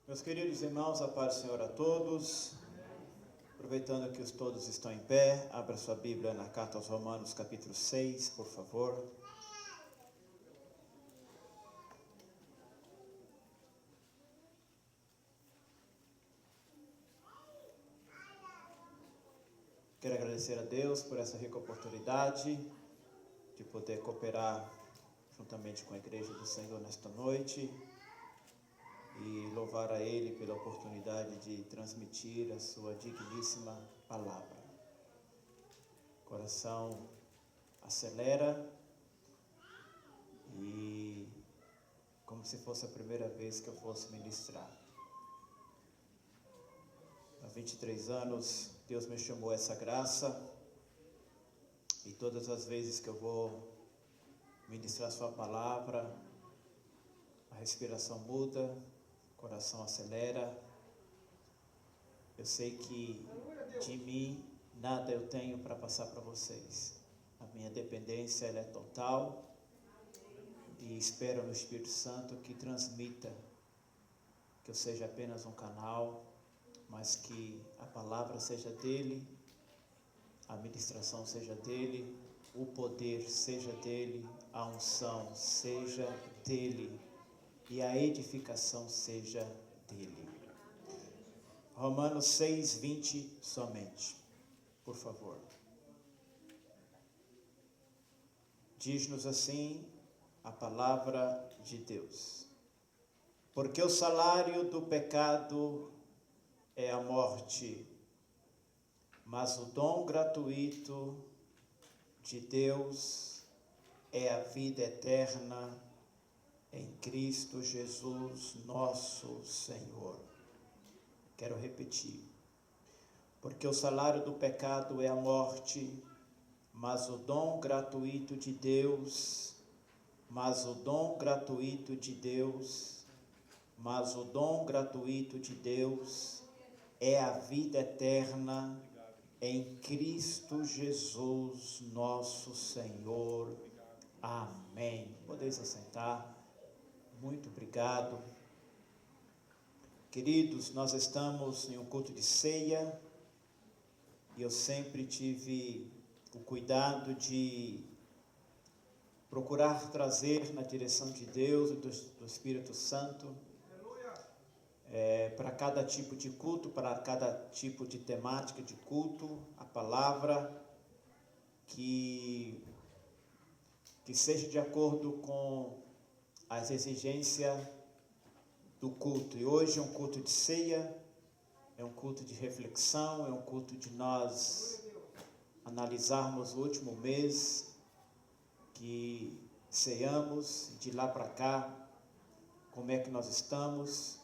Meus queridos irmãos, a paz do Senhor a todos. Aproveitando que todos estão em pé, abra sua Bíblia na Carta aos Romanos, capítulo 6, por favor. Quero agradecer a Deus por essa rica oportunidade de poder cooperar juntamente com a Igreja do Senhor nesta noite e louvar a Ele pela oportunidade de transmitir a sua digníssima palavra. O coração acelera e como se fosse a primeira vez que eu fosse ministrar. Há 23 anos Deus me chamou a essa graça e todas as vezes que eu vou ministrar sua palavra, a respiração muda, o coração acelera. Eu sei que de mim nada eu tenho para passar para vocês. A minha dependência ela é total e espero no Espírito Santo que transmita, que eu seja apenas um canal, mas que a palavra seja dele, a ministração seja dele, o poder seja dele, a unção seja dele e a edificação seja dele. Romanos 6:20 somente, por favor. Diz-nos assim a palavra de Deus: porque o salário do pecado é a morte, mas o dom gratuito de Deus é a vida eterna em Cristo Jesus, nosso Senhor. Quero repetir. Porque o salário do pecado é a morte, mas o dom gratuito de Deus, é a vida eterna em Cristo Jesus, nosso Senhor. Amém. Podeis assentar. Muito obrigado. Queridos, nós estamos em um culto de ceia e eu sempre tive o cuidado de procurar trazer na direção de Deus e do Espírito Santo para cada tipo de culto, para cada tipo de temática de culto, a palavra que seja de acordo com as exigências do culto. E hoje é um culto de ceia, é um culto de reflexão, é um culto de nós analisarmos o último mês que ceamos, de lá para cá, como é que nós estamos.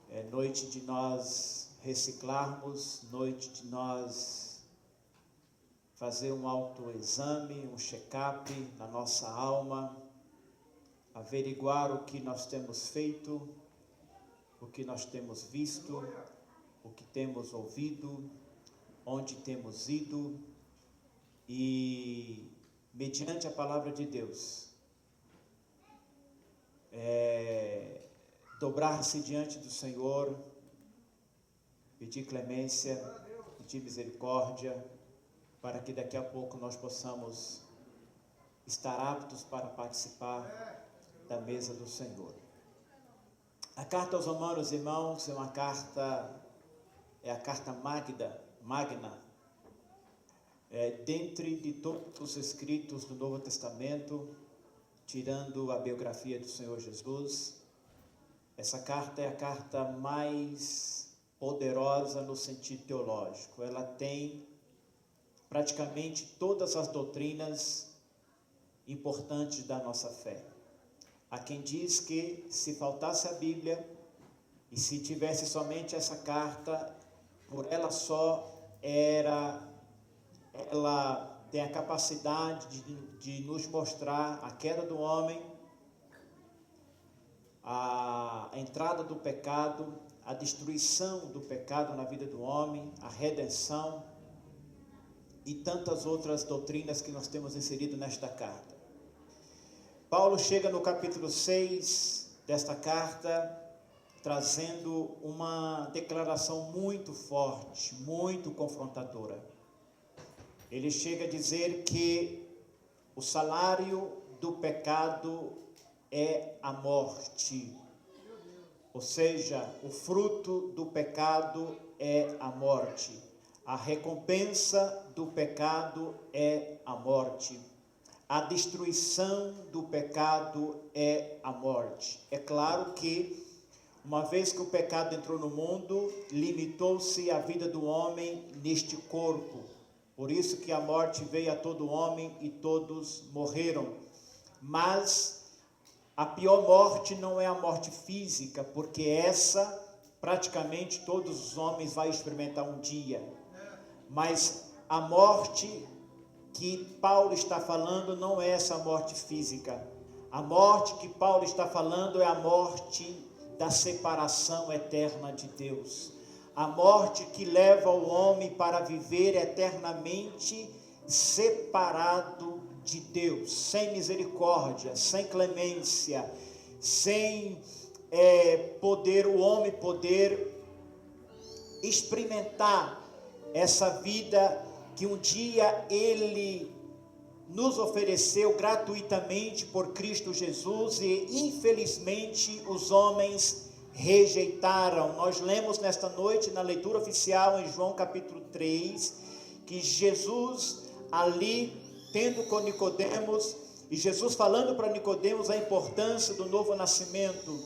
É noite de nós reciclarmos, noite de nós fazer um autoexame, um check-up na nossa alma, averiguar o que nós temos feito, o que nós temos visto, o que temos ouvido, onde temos ido e, mediante a palavra de Deus, dobrar-se diante do Senhor, pedir clemência, pedir misericórdia, para que daqui a pouco nós possamos estar aptos para participar da mesa do Senhor. A carta aos Romanos, irmãos, é a carta magna, dentre de todos os escritos do Novo Testamento, tirando a biografia do Senhor Jesus. Essa carta é a carta mais poderosa no sentido teológico. Ela tem praticamente todas as doutrinas importantes da nossa fé. Há quem diz que se faltasse a Bíblia e se tivesse somente essa carta, por ela só ela tem a capacidade de nos mostrar a queda do homem, a entrada do pecado, a destruição do pecado na vida do homem, a redenção e tantas outras doutrinas que nós temos inserido nesta carta. Paulo chega no capítulo 6 desta carta trazendo uma declaração muito forte, muito confrontadora. Ele chega a dizer que o salário do pecado é a morte. Ou seja, o fruto do pecado é a morte. A recompensa do pecado é a morte. A destruição do pecado é a morte. É claro que, uma vez que o pecado entrou no mundo, limitou-se a vida do homem neste corpo. Por isso que a morte veio a todo homem e todos morreram. Mas a pior morte não é a morte física, porque essa praticamente todos os homens vão experimentar um dia. Mas a morte que Paulo está falando não é essa morte física. A morte que Paulo está falando é a morte da separação eterna de Deus. A morte que leva o homem para viver eternamente separado de Deus, sem misericórdia, sem clemência, sem poder, o homem poder experimentar essa vida que um dia Ele nos ofereceu gratuitamente por Cristo Jesus e infelizmente os homens rejeitaram. Nós lemos nesta noite na leitura oficial em João capítulo 3, que Jesus ali tendo com Nicodemos, e Jesus falando para Nicodemos a importância do novo nascimento,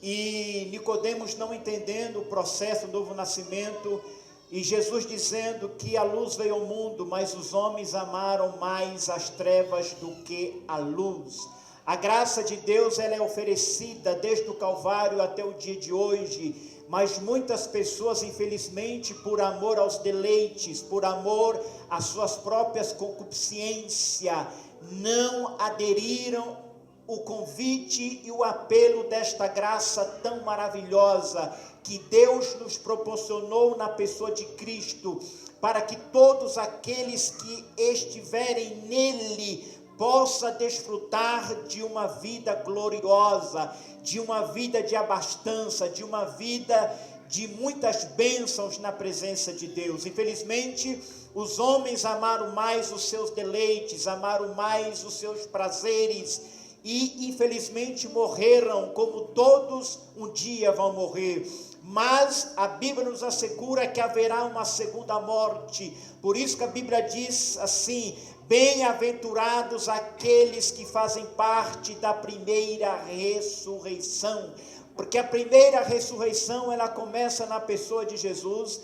e Nicodemos não entendendo o processo do novo nascimento, e Jesus dizendo que a luz veio ao mundo, mas os homens amaram mais as trevas do que a luz. A graça de Deus ela é oferecida desde o Calvário até o dia de hoje, mas muitas pessoas, infelizmente, por amor aos deleites, por amor às suas próprias concupiscências, não aderiram o convite e o apelo desta graça tão maravilhosa que Deus nos proporcionou na pessoa de Cristo, para que todos aqueles que estiverem nele possa desfrutar de uma vida gloriosa, de uma vida de abastança, de uma vida de muitas bênçãos na presença de Deus. Infelizmente, os homens amaram mais os seus deleites, amaram mais os seus prazeres e infelizmente morreram, como todos um dia vão morrer. Mas a Bíblia nos assegura que haverá uma segunda morte. Por isso que a Bíblia diz assim: bem-aventurados aqueles que fazem parte da primeira ressurreição. Porque a primeira ressurreição, ela começa na pessoa de Jesus.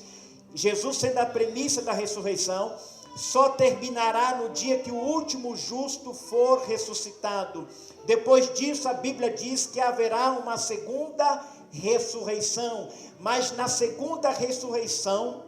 Jesus sendo a premissa da ressurreição, só terminará no dia que o último justo for ressuscitado. Depois disso, a Bíblia diz que haverá uma segunda ressurreição. Mas na segunda ressurreição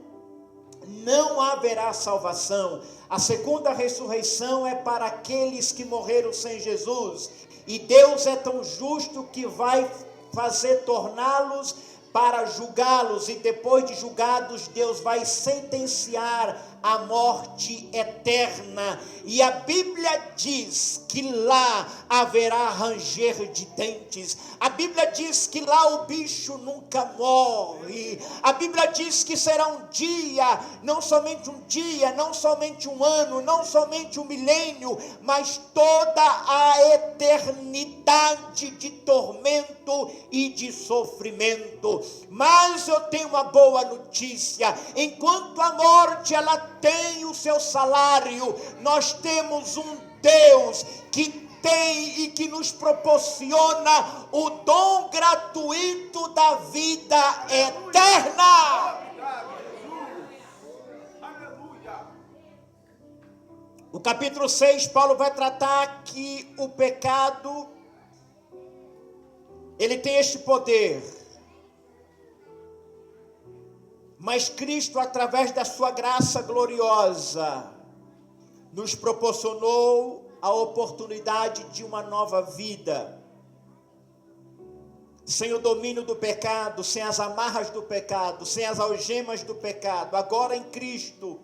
não haverá salvação. A segunda ressurreição é para aqueles que morreram sem Jesus. E Deus é tão justo que vai fazer torná-los para julgá-los, e depois de julgados, Deus vai sentenciar a morte eterna. E a Bíblia diz que lá haverá ranger de dentes. A Bíblia diz que lá o bicho nunca morre. A Bíblia diz que será um dia, não somente um dia, não somente um ano, não somente um milênio, mas toda a eternidade de tormento e de sofrimento. Mas eu tenho uma boa notícia: enquanto a morte ela tem o seu salário, nós temos um Deus que tem e que nos proporciona o dom gratuito da vida eterna. No capítulo 6, Paulo vai tratar que o pecado, ele tem este poder. Mas Cristo, através da sua graça gloriosa, nos proporcionou a oportunidade de uma nova vida, sem o domínio do pecado, sem as amarras do pecado, sem as algemas do pecado. Agora em Cristo,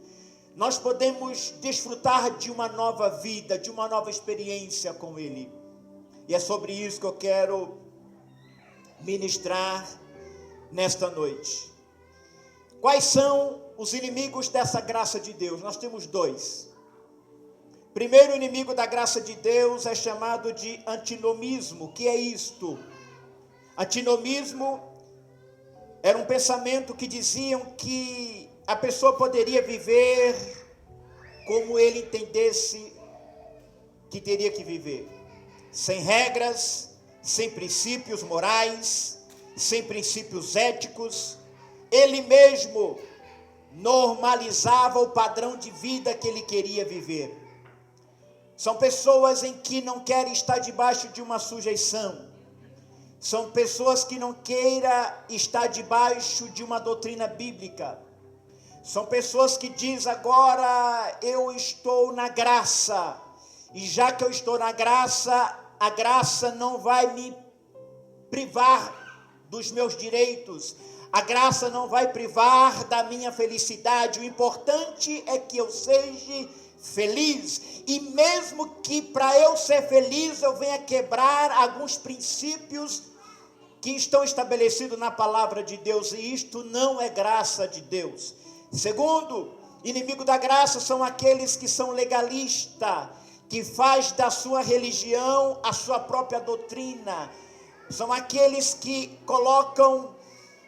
nós podemos desfrutar de uma nova vida, de uma nova experiência com Ele. E é sobre isso que eu quero ministrar nesta noite. Quais são os inimigos dessa graça de Deus? Nós temos dois. Primeiro inimigo da graça de Deus é chamado de antinomismo. O que é isto? Antinomismo era um pensamento que diziam que a pessoa poderia viver como ele entendesse que teria que viver. Sem regras, sem princípios morais, sem princípios éticos. Ele mesmo normalizava o padrão de vida que ele queria viver. São pessoas em que não querem estar debaixo de uma sujeição. São pessoas que não queiram estar debaixo de uma doutrina bíblica. São pessoas que dizem: agora eu estou na graça. E já que eu estou na graça, a graça não vai me privar dos meus direitos. A graça não vai privar da minha felicidade. O importante é que eu seja feliz. E mesmo que para eu ser feliz eu venha quebrar alguns princípios que estão estabelecidos na palavra de Deus. E isto não é graça de Deus. Segundo, inimigo da graça são aqueles que são legalistas, que faz da sua religião a sua própria doutrina. São aqueles que colocam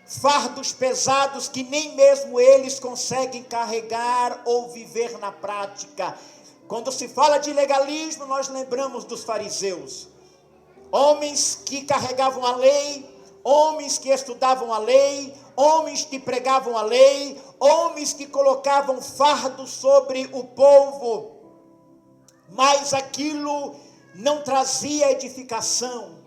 fardos pesados que nem mesmo eles conseguem carregar ou viver na prática. Quando se fala de legalismo, nós lembramos dos fariseus. Homens que carregavam a lei, homens que estudavam a lei, homens que pregavam a lei, homens que colocavam fardo sobre o povo, mas aquilo não trazia edificação.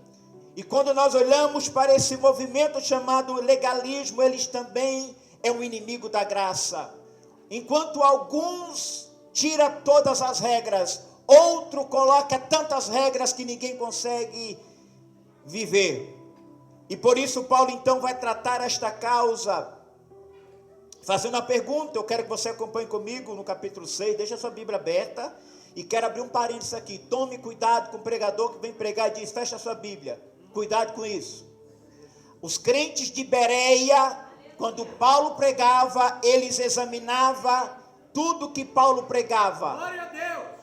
E quando nós olhamos para esse movimento chamado legalismo, eles também é um inimigo da graça. Enquanto alguns tira todas as regras, outro coloca tantas regras que ninguém consegue viver. E por isso Paulo então vai tratar esta causa, fazendo a pergunta. Eu quero que você acompanhe comigo no capítulo 6, deixa a sua Bíblia aberta, e quero abrir um parênteses aqui. Tome cuidado com o pregador que vem pregar e diz: fecha a sua Bíblia. Cuidado com isso. Os crentes de Bereia, quando Paulo pregava, eles examinavam tudo que Paulo pregava. Glória a Deus.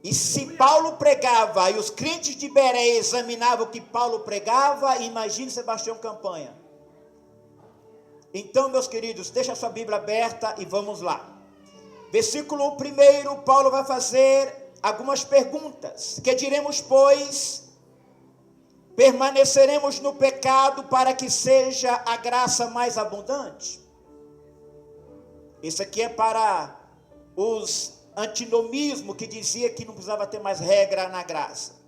E se Paulo pregava e os crentes de Bereia examinavam o que Paulo pregava, imagine Sebastião Campanha. Então, meus queridos, deixa a sua Bíblia aberta e vamos lá. Versículo 1, Paulo vai fazer algumas perguntas. Que diremos, pois? Permaneceremos no pecado para que seja a graça mais abundante? Isso aqui é para os antinomismo que dizia que não precisava ter mais regra na graça.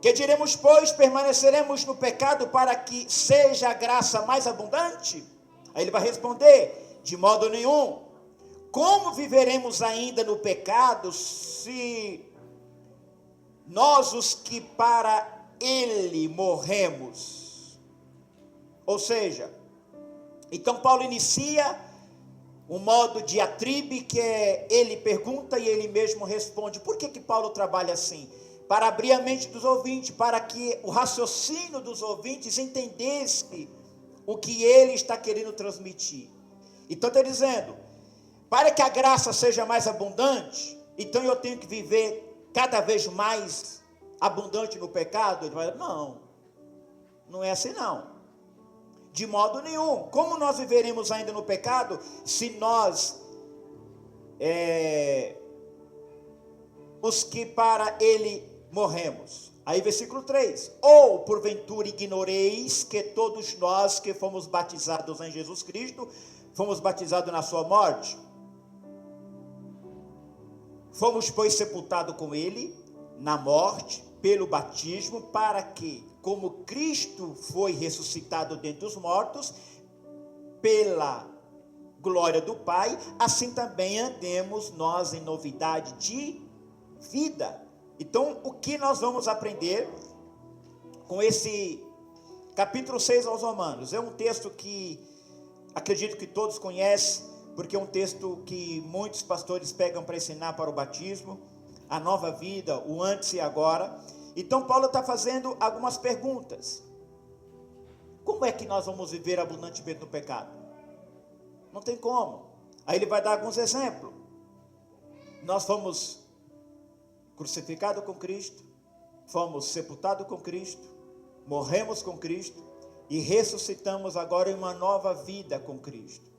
Que diremos, pois? Permaneceremos no pecado para que seja a graça mais abundante? Aí ele vai responder: de modo nenhum. Como viveremos ainda no pecado se nós, os que para ele morremos? Ou seja, então Paulo inicia um modo de diatribe, que é ele pergunta e ele mesmo responde. Por que Paulo trabalha assim? Para abrir a mente dos ouvintes, para que o raciocínio dos ouvintes entendesse o que ele está querendo transmitir. Então está dizendo: para que a graça seja mais abundante, então eu tenho que viver cada vez mais abundante no pecado? Ele vai dizer: não é assim não. De modo nenhum. Como nós viveremos ainda no pecado se nós, os que para ele morremos? Aí versículo 3. Ou porventura ignoreis que todos nós que fomos batizados em Jesus Cristo, fomos batizados na sua morte? Fomos, pois, sepultados com ele na morte pelo batismo, para que, como Cristo foi ressuscitado dentre os mortos, pela glória do Pai, assim também andemos nós em novidade de vida. Então, o que nós vamos aprender com esse capítulo 6 aos Romanos? É um texto que acredito que todos conhecem, porque é um texto que muitos pastores pegam para ensinar para o batismo, a nova vida, o antes e agora. Então Paulo está fazendo algumas perguntas. como é que nós vamos viver abundantemente no pecado? Não tem como. Aí ele vai dar alguns exemplos. Nós fomos crucificados com Cristo, fomos sepultados com Cristo, morremos com Cristo e ressuscitamos agora em uma nova vida com Cristo.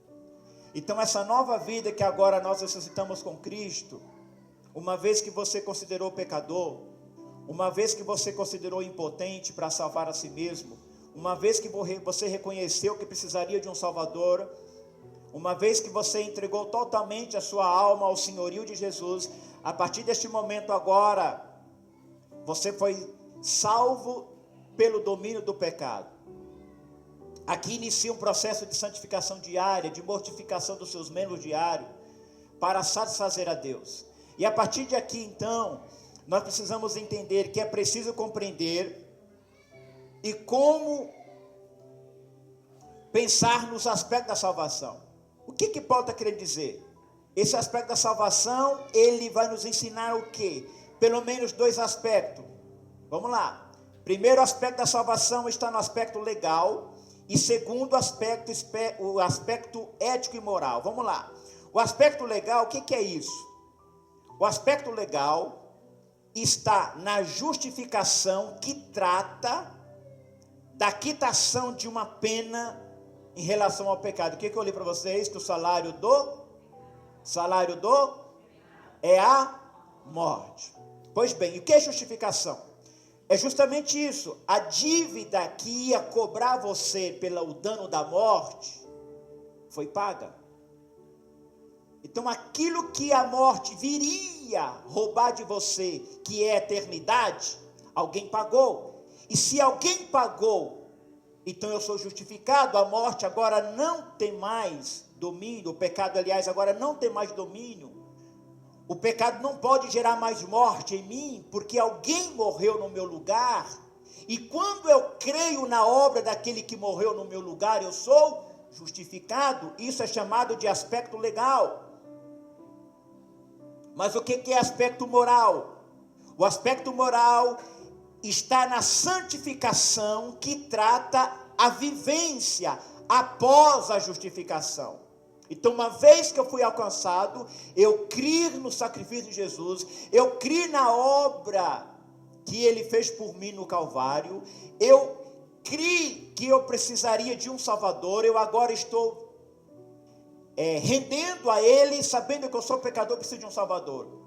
Então essa nova vida que agora nós ressuscitamos com Cristo, uma vez que você considerou pecador, uma vez que você considerou impotente para salvar a si mesmo, uma vez que você reconheceu que precisaria de um Salvador, uma vez que você entregou totalmente a sua alma ao senhorio de Jesus, a partir deste momento agora, você foi salvo pelo domínio do pecado. Aqui inicia um processo de santificação diária, de mortificação dos seus membros diários, para satisfazer a Deus. E a partir de aqui então, nós precisamos entender que é preciso compreender e como pensar nos aspectos da salvação. O que Paulo está querendo dizer? Esse aspecto da salvação, ele vai nos ensinar o quê? Pelo menos 2 aspectos. Vamos lá. Primeiro aspecto da salvação está no aspecto legal. E segundo aspecto, o aspecto ético e moral. Vamos lá. O aspecto legal, o que é isso? O aspecto legal está na justificação que trata da quitação de uma pena em relação ao pecado. O que eu li para vocês? Que o salário é a morte. Pois bem, o que é justificação? É justamente isso. A dívida que ia cobrar você pelo dano da morte foi paga. Então aquilo que a morte viria roubar de você, que é a eternidade, alguém pagou. E se alguém pagou, então eu sou justificado. A morte agora não tem mais domínio. O pecado, aliás, agora não tem mais domínio. O pecado não pode gerar mais morte em mim, porque alguém morreu no meu lugar. E quando eu creio na obra daquele que morreu no meu lugar, eu sou justificado. Isso é chamado de aspecto legal. Mas o que é aspecto moral? O aspecto moral está na santificação que trata a vivência após a justificação. Então, uma vez que eu fui alcançado, eu criei no sacrifício de Jesus, eu criei na obra que ele fez por mim no Calvário, eu criei que eu precisaria de um Salvador, eu agora estou rendendo a ele, sabendo que eu sou pecador, preciso de um Salvador.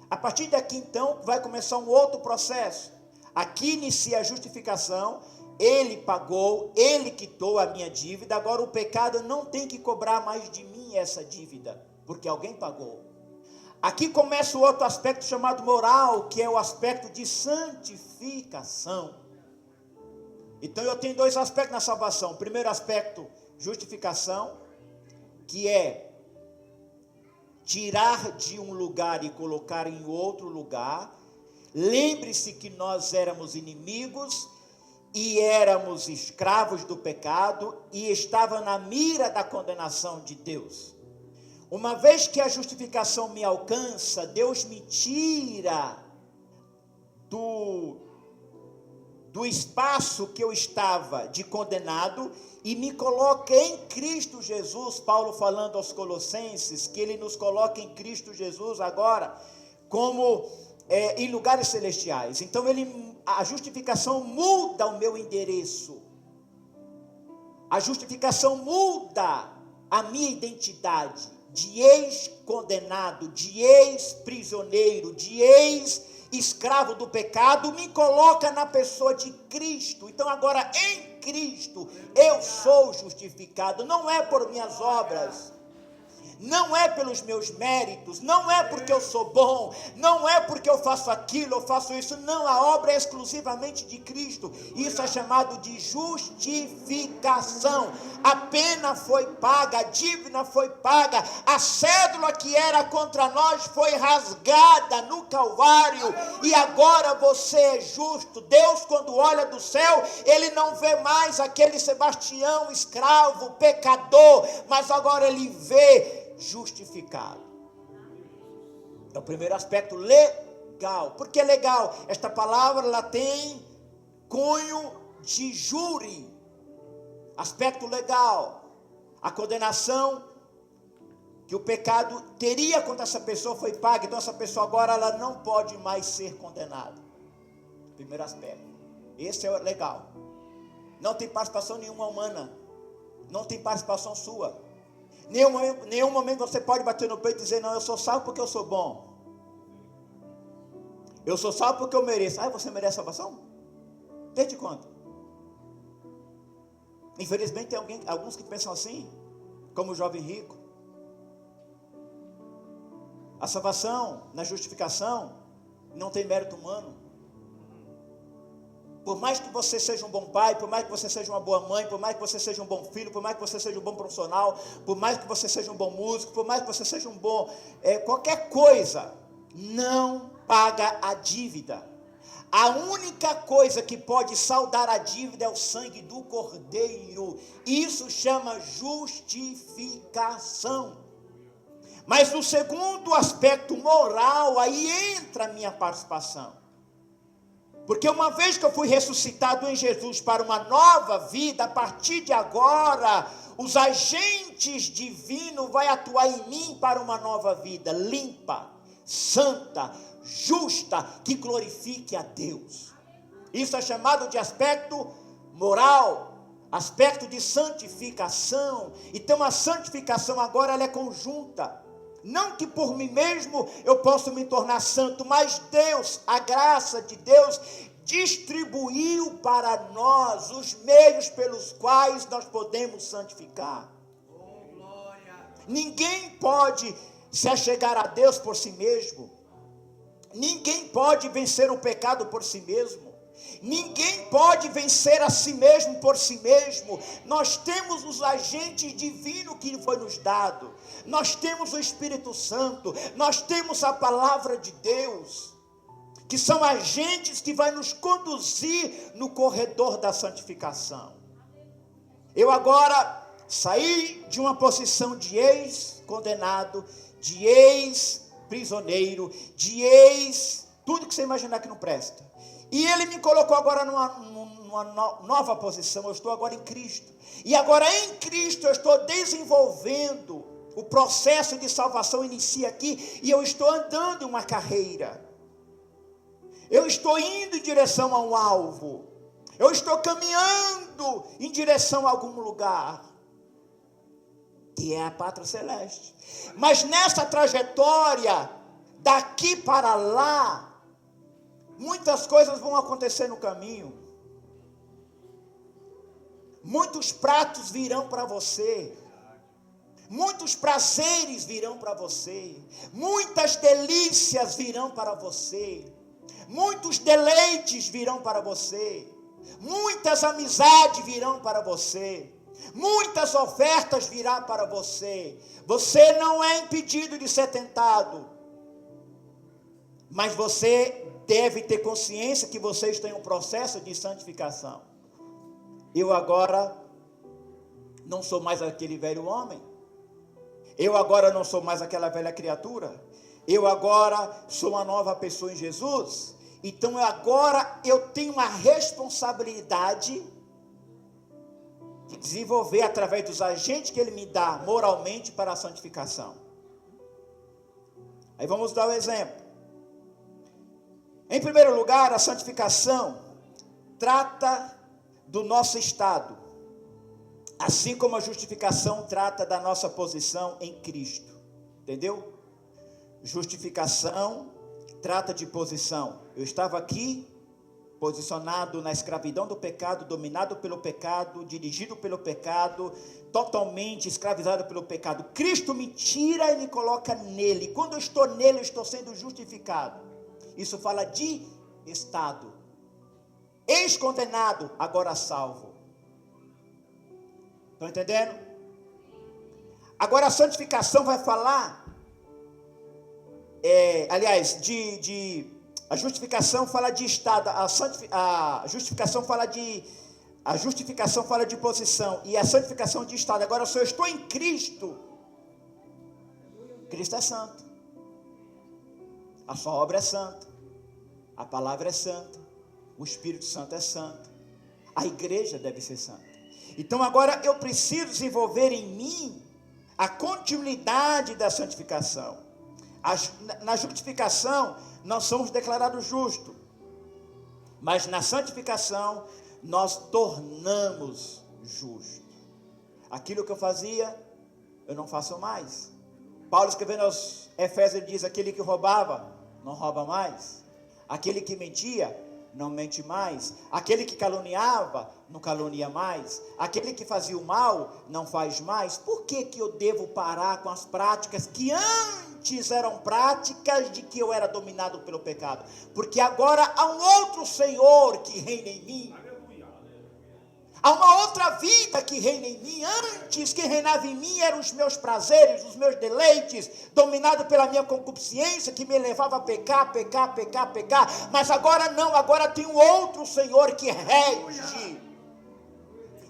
A partir daqui então, vai começar um outro processo. Aqui inicia a justificação, ele pagou, ele quitou a minha dívida, agora o pecado não tem que cobrar mais de mim essa dívida, porque alguém pagou. Aqui começa o outro aspecto chamado moral, que é o aspecto de santificação. Então eu tenho 2 aspectos na salvação. O primeiro aspecto, justificação, que é tirar de um lugar e colocar em outro lugar. Lembre-se que nós éramos inimigos e éramos escravos do pecado e estava na mira da condenação de Deus. Uma vez que a justificação me alcança, Deus me tira do espaço que eu estava de condenado e me coloca em Cristo Jesus. Paulo falando aos Colossenses que ele nos coloca em Cristo Jesus agora como em lugares celestiais. Então a justificação muda o meu endereço. A justificação muda a minha identidade de ex-condenado, de ex-prisioneiro, de ex-escravo do pecado, me coloca na pessoa de Cristo. Então agora em Cristo eu sou justificado, não é por minhas obras, não é pelos meus méritos, não é porque eu sou bom, não é porque eu faço aquilo, eu faço isso, não, a obra é exclusivamente de Cristo. Isso é chamado de justificação. A pena foi paga, a dívida foi paga, a cédula que era contra nós foi rasgada no Calvário, e agora você é justo. Deus, quando olha do céu, ele não vê mais aquele Sebastião escravo, pecador, mas agora ele vê justificado. É o primeiro aspecto legal. Por que legal? Esta palavra ela tem cunho de júri. aspecto legal, a condenação que o pecado teria contra essa pessoa foi paga. Então essa pessoa agora ela não pode mais ser condenada. Primeiro aspecto. Esse é o legal. Não tem participação nenhuma humana. Não tem participação sua. Nenhum momento você pode bater no peito e dizer, não, eu sou salvo porque eu sou bom. Eu sou salvo porque eu mereço. Ah, você merece salvação? Desde quando? Infelizmente tem alguns que pensam assim, como o jovem rico. A salvação, na justificação, não tem mérito humano. Por mais que você seja um bom pai, por mais que você seja uma boa mãe, por mais que você seja um bom filho, por mais que você seja um bom profissional, por mais que você seja um bom músico, por mais que você seja um bom... qualquer coisa, não paga a dívida. A única coisa que pode saldar a dívida é o sangue do Cordeiro. Isso chama justificação. Mas no segundo aspecto moral, aí entra a minha participação. Porque uma vez que eu fui ressuscitado em Jesus para uma nova vida, a partir de agora, os agentes divinos vão atuar em mim para uma nova vida, limpa, santa, justa, que glorifique a Deus. Isso é chamado de aspecto moral, aspecto de santificação. Então a santificação agora ela é conjunta. Não que por mim mesmo eu possa me tornar santo, mas Deus, a graça de Deus, distribuiu para nós os meios pelos quais nós podemos santificar. Oh, glória. Ninguém pode se achegar a Deus por si mesmo. Ninguém pode vencer o pecado por si mesmo. Ninguém pode vencer a si mesmo por si mesmo. Nós temos os agentes divinos que foi nos dado. Nós temos o Espírito Santo. Nós temos a palavra de Deus, que são agentes que vai nos conduzir no corredor da santificação. Eu agora saí de uma posição de ex-condenado, de ex-prisioneiro, de tudo que você imaginar que não presta. E ele me colocou agora numa nova posição. Eu estou agora em Cristo. E agora em Cristo eu estou desenvolvendo. O processo de salvação inicia aqui. E eu estou andando em uma carreira. Eu estou indo em direção a um alvo. Eu estou caminhando em direção a algum lugar, que é a pátria celeste. Mas nessa trajetória, daqui para lá, muitas coisas vão acontecer no caminho. Muitos pratos virão para você. Muitos prazeres virão para você. Muitas delícias virão para você. Muitos deleites virão para você. Muitas amizades virão para você. Muitas ofertas virão para você. Você não é impedido de ser tentado. Mas você deve ter consciência que você está em um processo de santificação. Eu agora não sou mais aquele velho homem. Eu agora não sou mais aquela velha criatura. Eu agora sou uma nova pessoa em Jesus. Então agora eu tenho uma responsabilidade de desenvolver através dos agentes que Ele me dá moralmente para a santificação. Aí vamos dar um exemplo. Em primeiro lugar, a santificação trata do nosso estado, assim como a justificação trata da nossa posição em Cristo. Entendeu? Justificação trata de posição. Eu estava aqui, posicionado na escravidão do pecado, dominado pelo pecado, dirigido pelo pecado, totalmente escravizado pelo pecado. Cristo me tira e me coloca nele. Quando eu estou nele, eu estou sendo justificado. Isso fala de estado. Ex-condenado, agora salvo. Estão entendendo? Agora a santificação vai falar, a justificação fala de estado, a justificação fala de posição, e a santificação de estado. Agora, se eu estou em Cristo, Cristo é santo, a sua obra é santa, a palavra é santa, o Espírito Santo é santo, a igreja deve ser santa. Então agora eu preciso desenvolver em mim a continuidade da santificação. Na justificação nós somos declarados justos, mas na santificação nós tornamos justos. Aquilo que eu fazia, eu não faço mais. Paulo escrevendo aos Efésios diz: aquele que roubava, não rouba mais. Aquele que mentia, não mente mais. Aquele que caluniava, não calunia mais. Aquele que fazia o mal, não faz mais. Por que que eu devo parar com as práticas que antes eram práticas de que eu era dominado pelo pecado? Porque agora há um outro Senhor que reina em mim. Há uma outra vida que reina em mim. Antes, quem reinava em mim eram os meus prazeres, os meus deleites, dominado pela minha concupiscência, que me levava a pecar. Mas agora não, agora tem um outro Senhor que rege.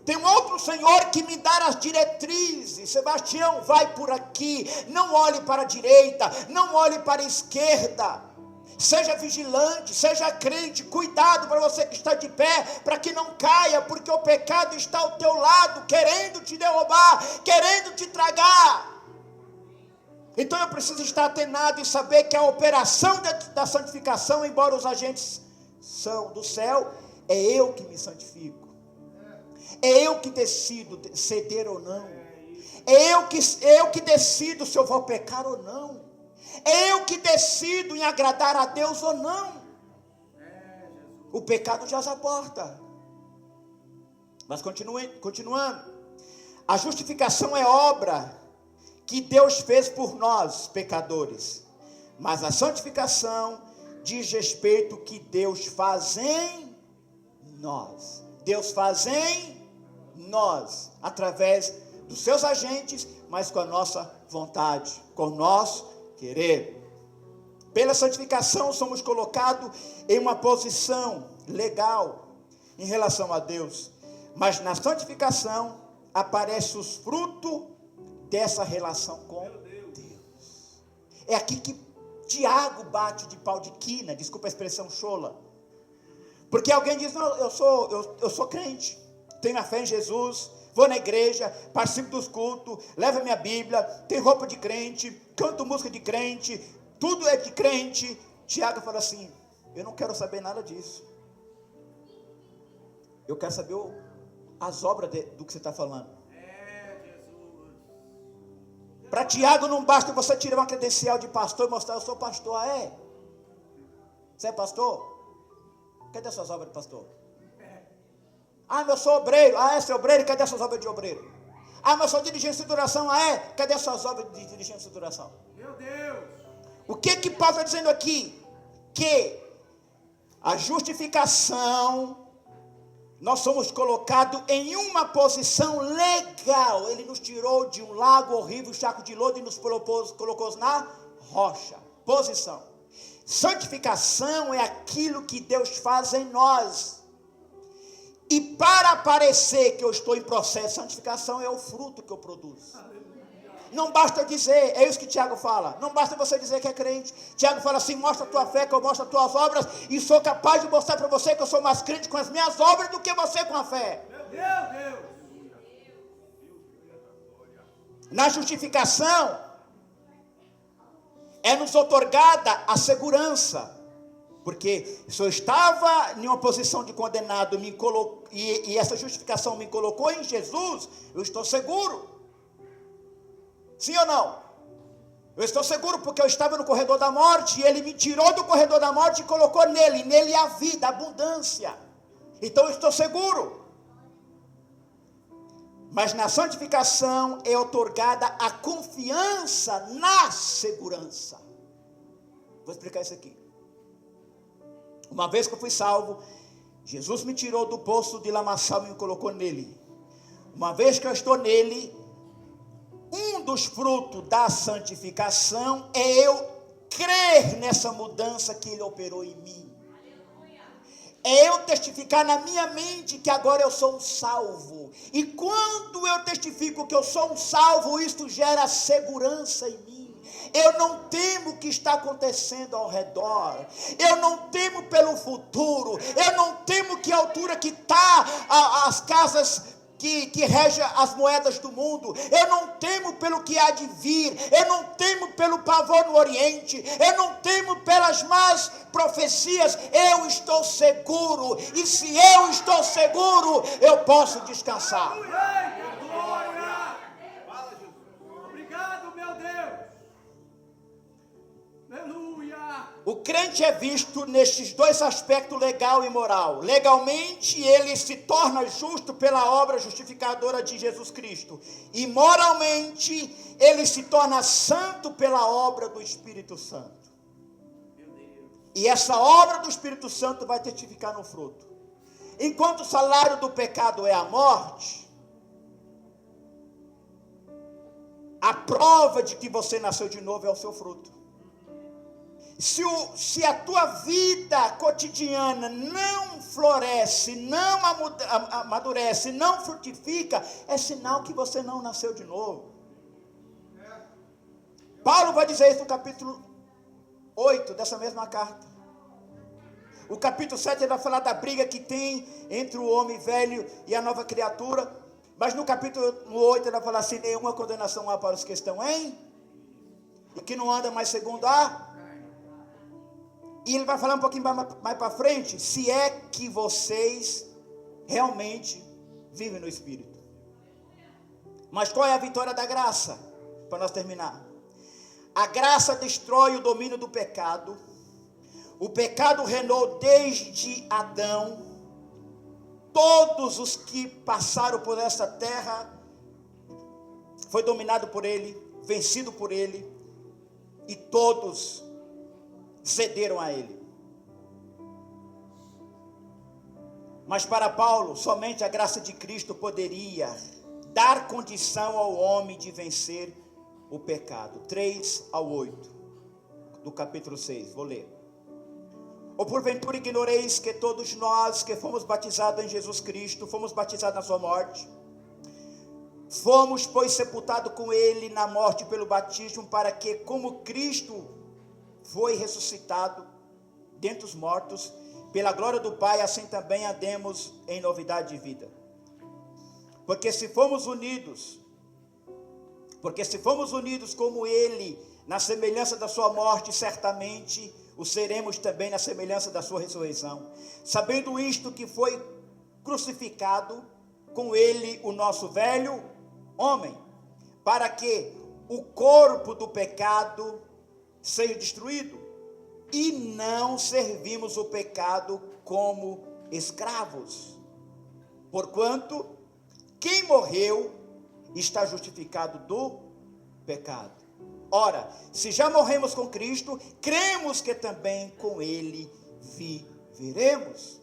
Tem um outro Senhor que me dá as diretrizes. Sebastião, vai por aqui, não olhe para a direita, não olhe para a esquerda. Seja vigilante, seja crente, cuidado para você que está de pé, para que não caia, porque o pecado está ao teu lado, querendo te derrubar, querendo te tragar. Então eu preciso estar atenado e saber que a operação da santificação, embora os agentes são do céu, é eu que me santifico. É eu que decido ceder ou não. É eu que decido se eu vou pecar ou não. É eu que decido em agradar a Deus ou não. O pecado já se aporta. Mas continuando. A justificação é obra que Deus fez por nós, pecadores. Mas a santificação diz respeito que Deus faz em nós. Deus faz em nós, através dos seus agentes, mas com a nossa vontade, com o nosso querer. Pela santificação somos colocados em uma posição legal em relação a Deus, mas na santificação aparece os frutos dessa relação com Deus. É aqui que Tiago bate de pau de quina, desculpa a expressão chola, porque alguém diz: não, eu sou crente, tenho a fé em Jesus, vou na igreja, participo dos cultos, levo a minha Bíblia, tenho roupa de crente, canto música de crente, tudo é de crente. Tiago fala assim: eu não quero saber nada disso. Eu quero saber as obras do que você está falando. Para Tiago não basta você tirar uma credencial de pastor e mostrar: eu sou pastor. Ah, é? Você é pastor? Cadê as suas obras de pastor? Ah, mas eu sou obreiro. Ah, é, seu obreiro? Cadê as suas obras de obreiro? Ah, mas eu sou dirigente de oração. Ah, é? Cadê as suas obras de dirigente de oração? Meu Deus! O que Paulo está dizendo aqui? Que a justificação, nós somos colocados em uma posição legal. Ele nos tirou de um lago horrível, chaco de lodo, e nos colocou na rocha. Posição. Santificação é aquilo que Deus faz em nós. E para parecer que eu estou em processo de santificação, é o fruto que eu produzo. Não basta dizer, é isso que Tiago fala, não basta você dizer que é crente. Tiago fala assim: mostra a tua fé, que eu mostro as tuas obras, e sou capaz de mostrar para você que eu sou mais crente com as minhas obras do que você com a fé. Meu Deus! Na justificação, é nos outorgada a segurança. Porque se eu estava em uma posição de condenado, e essa justificação me colocou em Jesus, eu estou seguro. Sim ou não? Eu estou seguro porque eu estava no corredor da morte, e Ele me tirou do corredor da morte e colocou nele a vida, a abundância. Então eu estou seguro. Mas na santificação é outorgada a confiança na segurança. Vou explicar isso aqui. Uma vez que eu fui salvo, Jesus me tirou do poço de lamaçal e me colocou nele. Uma vez que eu estou nele, um dos frutos da santificação é eu crer nessa mudança que Ele operou em mim. É eu testificar na minha mente que agora eu sou um salvo. E quando eu testifico que eu sou um salvo, isto gera segurança em mim. Eu não temo o que está acontecendo ao redor. Eu não temo pelo futuro. Eu não temo que a altura que está as casas que rege as moedas do mundo. Eu não temo pelo que há de vir. Eu não temo pelo pavor no Oriente. Eu não temo pelas más profecias. Eu estou seguro. E se eu estou seguro, eu posso descansar. Obrigado, meu Deus. Aleluia. O crente é visto nestes dois aspectos, legal e moral. Legalmente, ele se torna justo pela obra justificadora de Jesus Cristo. E moralmente, ele se torna santo pela obra do Espírito Santo. E essa obra do Espírito Santo vai testificar no fruto. Enquanto o salário do pecado é a morte, a prova de que você nasceu de novo é o seu fruto. Se a tua vida cotidiana não floresce, não amadurece, não frutifica, é sinal que você não nasceu de novo. Paulo vai dizer isso no capítulo 8 dessa mesma carta. O capítulo 7 ele vai falar da briga que tem entre o homem velho e a nova criatura. Mas no capítulo 8 ele vai falar assim: nenhuma condenação há para os que estão em, e que não anda mais segundo a. E ele vai falar um pouquinho mais para frente, se é que vocês realmente vivem no Espírito. Mas qual é a vitória da graça? Para nós terminar. A graça destrói o domínio do pecado. O pecado reinou desde Adão. Todos os que passaram por essa terra foi dominado por ele, vencido por ele, e todos cederam a ele. Mas para Paulo, somente a graça de Cristo poderia dar condição ao homem de vencer o pecado. 3-8 do capítulo 6, vou ler. Ou porventura ignoreis que todos nós que fomos batizados em Jesus Cristo, fomos batizados na sua morte? Fomos, pois, sepultados com ele na morte pelo batismo, para que, como Cristo foi ressuscitado dentre os mortos, pela glória do Pai, assim também andemos em novidade de vida. Porque se fomos unidos como ele, na semelhança da sua morte, certamente o seremos também na semelhança da sua ressurreição. Sabendo isto, que foi crucificado com ele o nosso velho homem, para que o corpo do pecado seja destruído, e não servimos o pecado como escravos. Porquanto, quem morreu está justificado do pecado. Ora, se já morremos com Cristo, cremos que também com ele viveremos.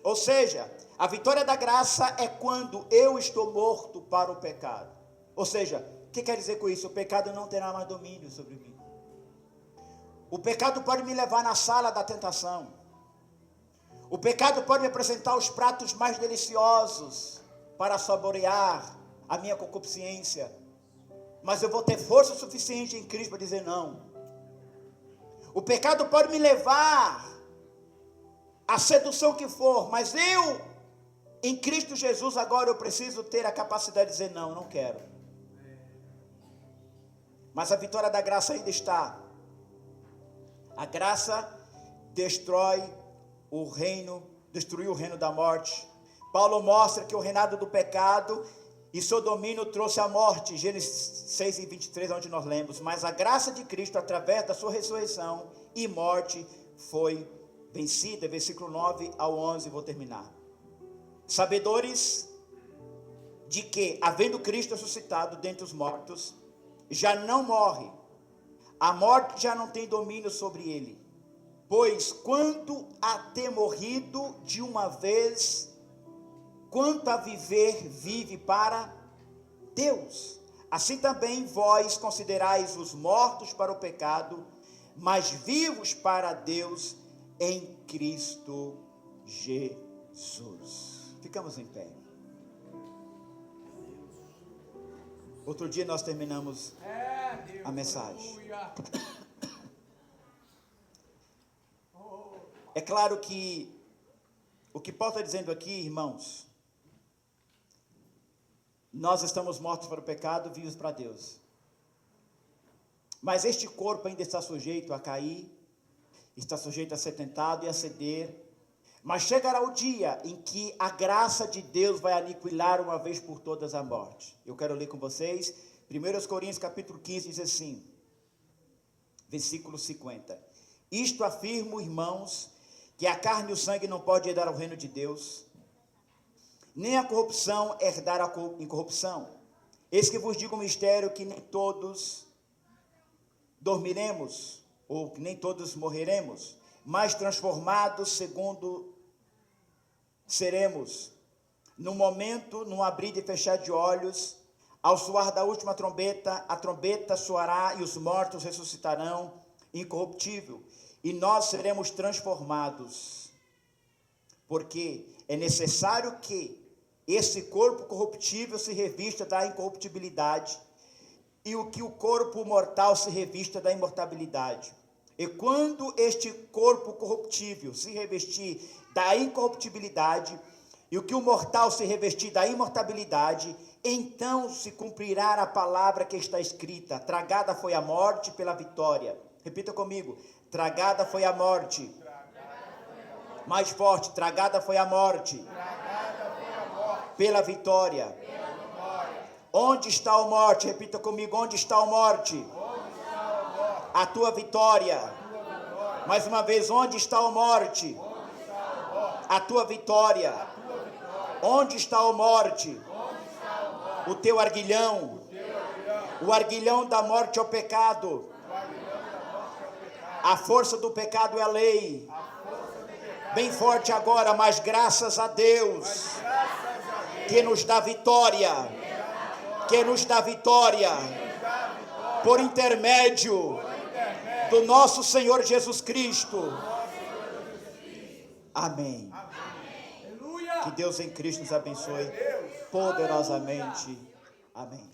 Ou seja, a vitória da graça é quando eu estou morto para o pecado. Ou seja, o que quer dizer com isso? O pecado não terá mais domínio sobre mim. O pecado pode me levar na sala da tentação. O pecado pode me apresentar os pratos mais deliciosos para saborear a minha concupiscência. Mas eu vou ter força suficiente em Cristo para dizer não. O pecado pode me levar à sedução que for, mas eu, em Cristo Jesus, agora eu preciso ter a capacidade de dizer não, não quero. Mas a vitória da graça ainda está. A graça destruiu o reino da morte. Paulo mostra que o reinado do pecado e seu domínio trouxe a morte, Gênesis 6:23, onde nós lemos. Mas a graça de Cristo, através da sua ressurreição e morte, foi vencida. Versículo 9-11, vou terminar. Sabedores de que, havendo Cristo ressuscitado dentre os mortos, já não morre. A morte já não tem domínio sobre ele. Pois quanto a ter morrido de uma vez, quanto a viver, vive para Deus. Assim também vós considerais os mortos para o pecado, mas vivos para Deus em Cristo Jesus. Ficamos em pé. Outro dia nós terminamos a mensagem. É claro que o que Paulo está dizendo aqui, irmãos, nós estamos mortos para o pecado, vivos para Deus. Mas este corpo ainda está sujeito a cair, está sujeito a ser tentado e a ceder. Mas chegará o dia em que a graça de Deus vai aniquilar uma vez por todas a morte. Eu quero ler com vocês, 1 Coríntios capítulo 15, diz assim, versículo 50. Isto afirmo, irmãos, que a carne e o sangue não podem herdar ao reino de Deus, nem a corrupção herdar a incorrupção. Eis que vos digo um mistério, que nem todos dormiremos, ou que nem todos morreremos, mas transformados segundo seremos, no momento, num abrir e fechar de olhos, ao soar da última trombeta, a trombeta soará e os mortos ressuscitarão incorruptível, e nós seremos transformados, porque é necessário que esse corpo corruptível se revista da incorruptibilidade, e o que o corpo mortal se revista da imortalidade. E quando este corpo corruptível se revestir da incorruptibilidade, e o que o mortal se revestir da imortalidade, então se cumprirá a palavra que está escrita: tragada foi a morte pela vitória. Repita comigo: tragada foi a morte. Mais forte: tragada foi a morte pela vitória. Onde está a morte? Repita comigo: onde está a morte? A tua vitória. Mais uma vez: onde está a morte? A tua vitória. Onde está a morte? O teu arguilhão. O arguilhão da morte é o pecado. A força do pecado é a lei. Bem forte agora: mas graças a Deus, que nos dá vitória, que nos dá vitória, por intermédio do nosso Senhor Jesus Cristo. Amém. Que Deus em Cristo nos abençoe poderosamente. Amém.